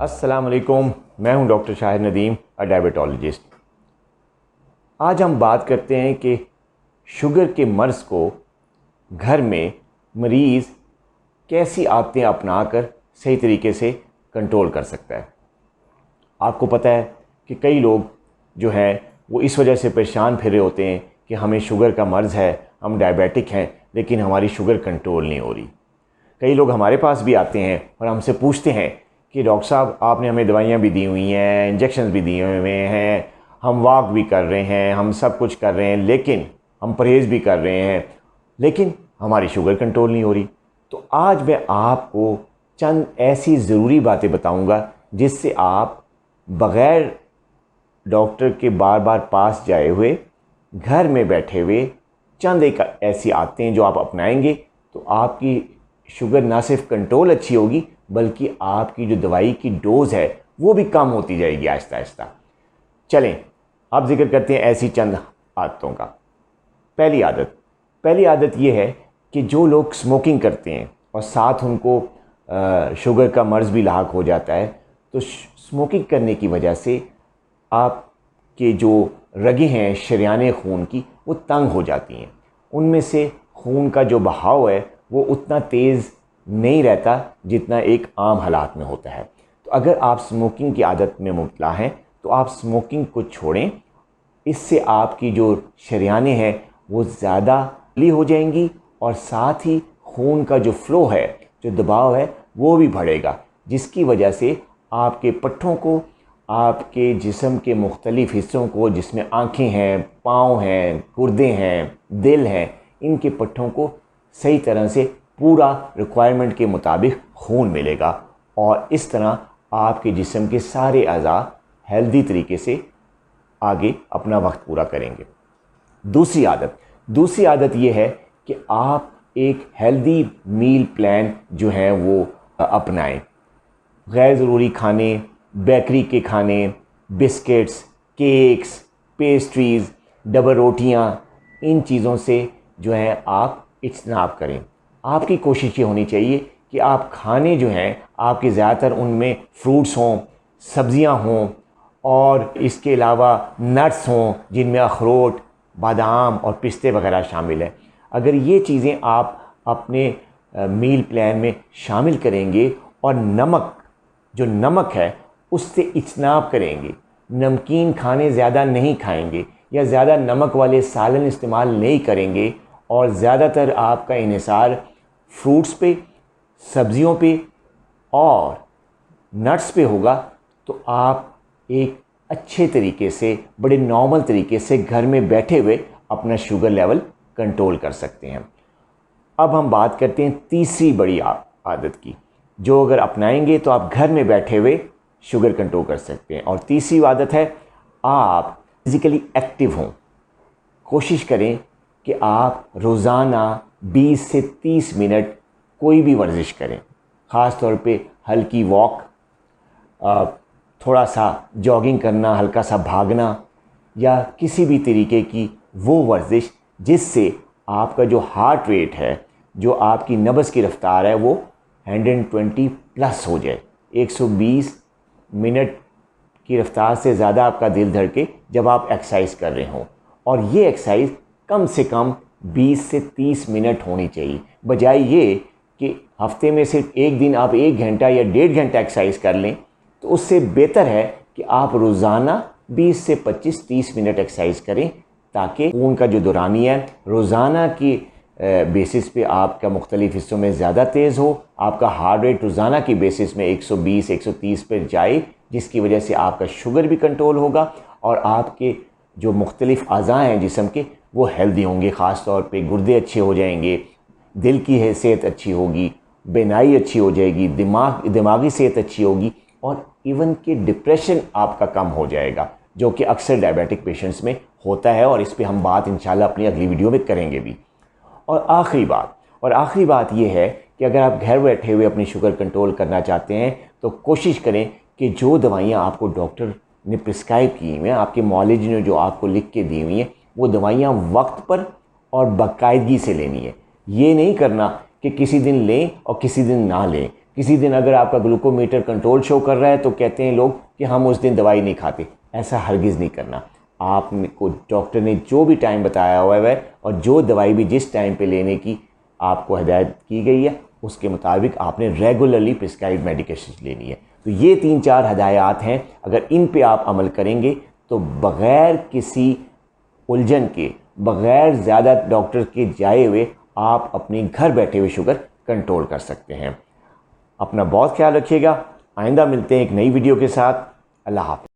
अस्सलाम वालेकुम, मैं हूं डॉक्टर शाहिद नदीम, डायबिटोलॉजिस्ट। आज हम बात करते हैं कि शुगर के मर्ज़ को घर में मरीज़ कैसी आदतें अपनाकर सही तरीके से कंट्रोल कर सकता है। आपको पता है कि कई लोग जो हैं वो इस वजह से परेशान फिर रहे होते हैं कि हमें शुगर का मर्ज़ है, हम डायबिटिक हैं, लेकिन हमारी शुगर कंट्रोल नहीं हो रही। कई लोग हमारे पास भी आते हैं और हमसे पूछते हैं कि डॉक्टर साहब, आपने हमें दवाइयाँ भी दी हुई हैं, इंजेक्शन भी दिए हुए हैं, हम वॉक भी कर रहे हैं, हम सब कुछ कर रहे हैं, लेकिन हम परहेज़ भी कर रहे हैं, लेकिन हमारी शुगर कंट्रोल नहीं हो रही। तो आज मैं आपको चंद ऐसी ज़रूरी बातें बताऊंगा जिससे आप बग़ैर डॉक्टर के बार बार पास जाए हुए घर में बैठे हुए चंद एक ऐसी आदतें जो आप अपनाएंगे तो आपकी शुगर ना सिर्फ कंट्रोल अच्छी होगी बल्कि आपकी जो दवाई की डोज़ है वो भी कम होती जाएगी आहिस्ता आहिस्ता। चलें अब जिक्र करते हैं ऐसी चंद आदतों का। पहली आदत ये है कि जो लोग स्मोकिंग करते हैं और साथ उनको शुगर का मर्ज़ भी लाहक हो जाता है, तो स्मोकिंग करने की वजह से आपके जो रगें हैं शरीयाने खून की वो तंग हो जाती हैं। उनमें से खून का जो बहाव है वो उतना तेज़ नहीं रहता जितना एक आम हालात में होता है। तो अगर आप स्मोकिंग की आदत में मुब्तला हैं तो आप स्मोकिंग को छोड़ें। इससे आपकी जो शरीयानें हैं वो ज़्यादा ली हो जाएंगी और साथ ही खून का जो फ़्लो है, जो दबाव है, वो भी बढ़ेगा, जिसकी वजह से आपके पट्ठों को, आपके जिस्म के मुख्तलिफ़ हिस्सों को, जिसमें आँखें हैं, पाँव हैं, गुर्दे हैं, दिल हैं, इनके पट्ठों को सही तरह से पूरा रिक्वायरमेंट के मुताबिक खून मिलेगा और इस तरह आपके जिस्म के सारे अज़ा हेल्दी तरीके से आगे अपना वक्त पूरा करेंगे। दूसरी आदत ये है कि आप एक हेल्दी मील प्लान जो है वो अपनाएं। गैर ज़रूरी खाने, बेकरी के खाने, बिस्किट्स, केक्स, पेस्ट्रीज़, डबल रोटियां, इन चीज़ों से जो है आप इज्तनाब करें। आपकी कोशिश ये होनी चाहिए कि आप खाने जो हैं आपके ज़्यादातर उनमें फ्रूट्स हों, सब्ज़ियां हों और इसके अलावा नट्स हों जिनमें अखरोट, बादाम और पिस्ते वगैरह शामिल हैं। अगर ये चीज़ें आप अपने मील प्लान में शामिल करेंगे और नमक है उससे इज्तनाब करेंगे, नमकीन खाने ज़्यादा नहीं खाएंगे या ज़्यादा नमक वाले सालन इस्तेमाल नहीं करेंगे और ज़्यादातर आपका इन्हिसार फ्रूट्स पे, सब्ज़ियों पे और नट्स पे होगा, तो आप एक अच्छे तरीके से, बड़े नॉर्मल तरीके से घर में बैठे हुए अपना शुगर लेवल कंट्रोल कर सकते हैं। अब हम बात करते हैं तीसरी बड़ी आदत की, जो अगर अपनाएंगे तो आप घर में बैठे हुए शुगर कंट्रोल कर सकते हैं। और तीसरी आदत है आप फिज़िकली एक्टिव हों। कोशिश करें कि आप रोज़ाना 20 से 30 मिनट कोई भी वर्जिश करें, ख़ास तौर पे हल्की वॉक, थोड़ा सा जॉगिंग करना, हल्का सा भागना या किसी भी तरीके की वो वर्जिश जिससे आपका जो हार्ट रेट है, जो आपकी नब्ज़ की रफ़्तार है, वो 120 प्लस हो जाए। 120 मिनट की रफ़्तार से ज़्यादा आपका दिल धड़के जब आप एक्सरसाइज कर रहे हों। और ये एक्सरसाइज कम से कम 20 से 30 मिनट होनी चाहिए, बजाय ये कि हफ्ते में सिर्फ एक दिन आप 1 घंटा या 1.5 घंटा एक्सरसाइज कर लें। तो उससे बेहतर है कि आप रोज़ाना 20 से 25-30 मिनट एक्सरसाइज करें, ताकि खून का जो दौरानिया है रोज़ाना की बेसिस पे आपका मुख्तलिफ़ हिस्सों में ज़्यादा तेज़ हो, आपका हार्ट रेट रोज़ाना की बेसिस में 120-130 पर जाए, जिसकी वजह से आपका शुगर भी कंट्रोल होगा और आपके जो मुख्तलिफ़ अज़ा हैं जिस्म के वो हेल्दी होंगे। ख़ास तौर पे गुर्दे अच्छे हो जाएंगे, दिल की हैसियत अच्छी होगी, बेनाई अच्छी हो जाएगी, दिमागी सेहत अच्छी होगी और इवन कि डिप्रेशन आपका कम हो जाएगा, जो कि अक्सर डायबिटिक पेशेंट्स में होता है और इस पे हम बात इंशाल्लाह अपनी अगली वीडियो में करेंगे भी। और आखिरी बात ये है कि अगर आप घर बैठे हुए अपनी शुगर कंट्रोल करना चाहते हैं तो कोशिश करें कि जो दवाइयाँ आपको डॉक्टर ने प्रिस्क्राइब की हुई हैं, आपके मौलिज ने जो आपको लिख के दी हुई हैं, वो दवाइयाँ वक्त पर और बाकायदगी से लेनी है। ये नहीं करना कि किसी दिन लें और किसी दिन ना लें, किसी दिन अगर आपका ग्लूकोमीटर कंट्रोल शो कर रहा है तो कहते हैं लोग कि हम उस दिन दवाई नहीं खाते। ऐसा हरगिज़ नहीं करना। आपको डॉक्टर ने जो भी टाइम बताया हुआ है और जो दवाई भी जिस टाइम पे लेने की आपको हिदायत की गई है उसके मुताबिक आपने रेगुलरली प्रिस्क्राइब मेडिकेशन लेनी है। तो ये 3-4 हदायत हैं, अगर इन पे आप अमल करेंगे तो बग़ैर किसी उलझन के, बग़ैर ज़्यादा डॉक्टर के जाए हुए आप अपने घर बैठे हुए शुगर कंट्रोल कर सकते हैं। अपना बहुत ख्याल रखिएगा। आइंदा मिलते हैं एक नई वीडियो के साथ। अल्लाह हाफ़िज़।